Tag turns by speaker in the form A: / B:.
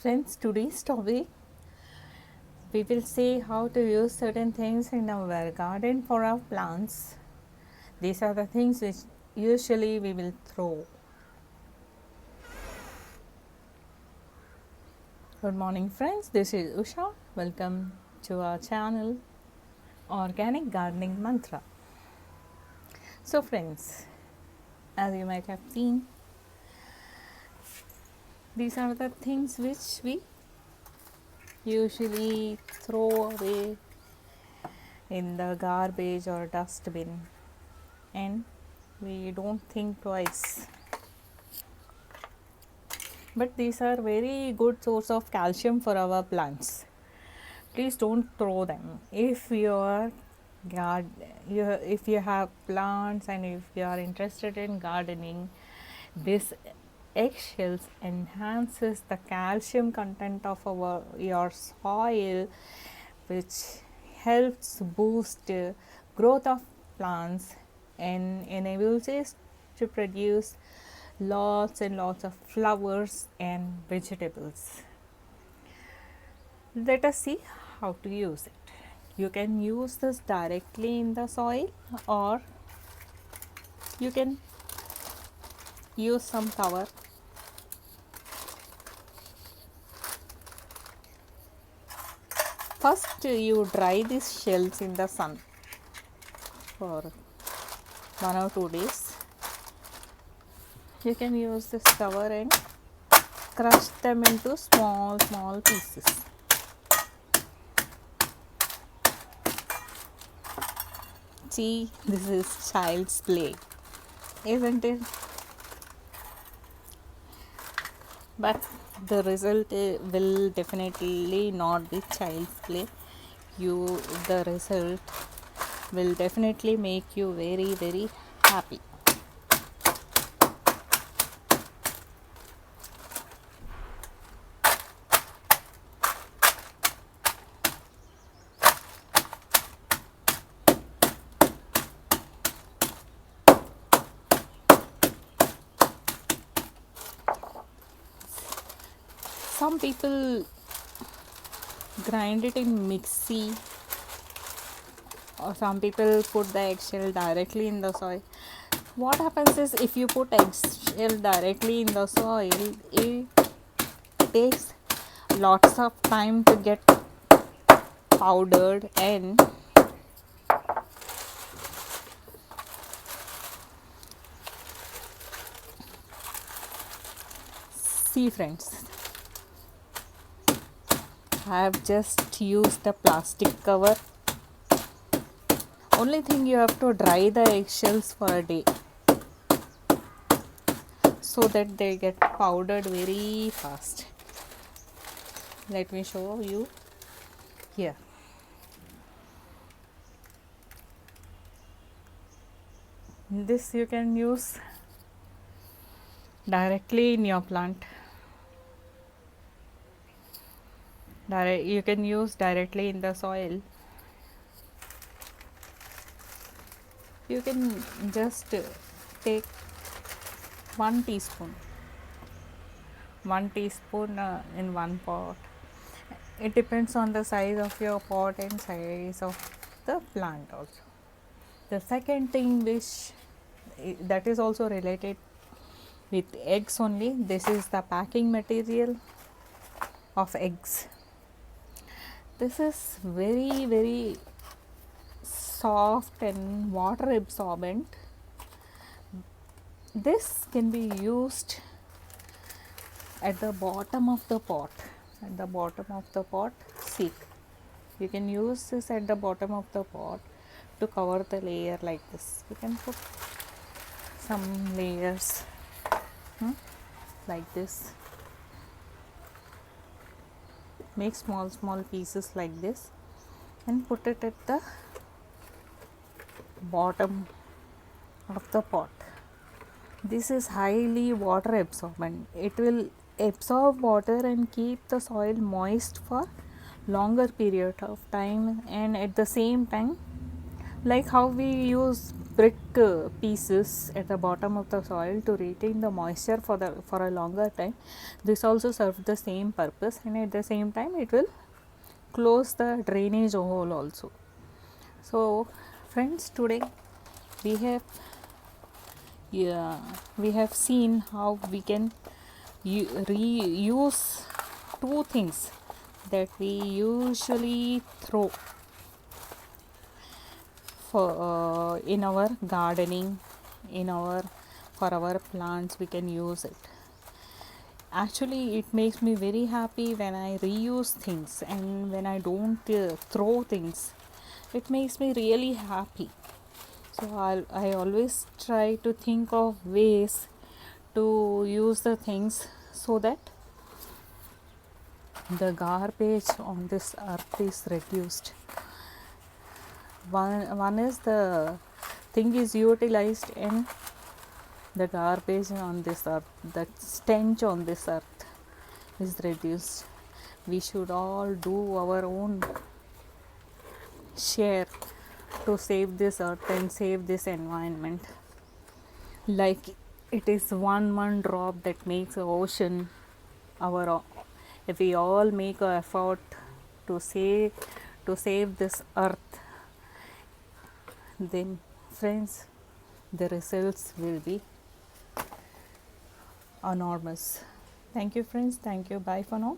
A: Friends, today's topic we will see how to use certain things in our garden for our plants. These are the things which usually we will throw. Good morning, friends. This is Usha. Welcome to our channel Organic Gardening Mantra. So, friends, as you might have seen, these are the things which we usually throw away in the garbage or dustbin, and we don't think twice, but these are very good source of calcium for our plants. Please don't throw them. If you are if you have plants and if you are interested in gardening, this eggshells enhances the calcium content of your soil, which helps boost growth of plants and enables it to produce lots and lots of flowers and vegetables. Let us see how to use it. You can use this directly in the soil, or you can use some cover. First, you dry these shells in the sun for 1 or 2 days. You can use this cover and crush them into small pieces. See, this is child's play, isn't it? But the result will definitely not be child's play. The result will definitely make you very happy. Some people grind it in mixie, or some people put the eggshell directly in the soil. What happens is, if you put eggshell directly in the soil, it takes lots of time to get powdered, and see, friends, I have just used a plastic cover. Only thing, you have to dry the eggshells for a day so that they get powdered very fast. Let me show you here. This you can use directly in your plant. You can use directly in the soil. You can just take 1 teaspoon in one pot. It depends on the size of your pot and size of the plant also. The second thing, which that is also related with eggs only, this is the packing material of eggs. This is very soft and water absorbent. This can be used at the bottom of the pot. See, you can use this at the bottom of the pot to cover the layer like this. You can put some layers like this. Make small pieces like this and put it at the bottom of the pot. This is highly water absorbent. It will absorb water and keep the soil moist for longer period of time, and at the same time, like how we use brick pieces at the bottom of the soil to retain the moisture for a longer time. This also serves the same purpose, and at the same time it will close the drainage hole also. So friends, today we have we have seen how we can reuse two things that we usually throw for in our gardening, in our for our plants. We can use it. Actually, it makes me very happy when I reuse things, and when I don't throw things, it makes me really happy. So I always try to think of ways to use the things so that the garbage on this earth is reduced. One is the thing is utilized, and the garbage on this earth, the stench on this earth is reduced. We should all do our own share to save this earth and save this environment. Like it is one drop that makes an ocean. If we all make an effort to save this earth, then friends, the results will be enormous. Thank you friends. Thank you. Bye for now.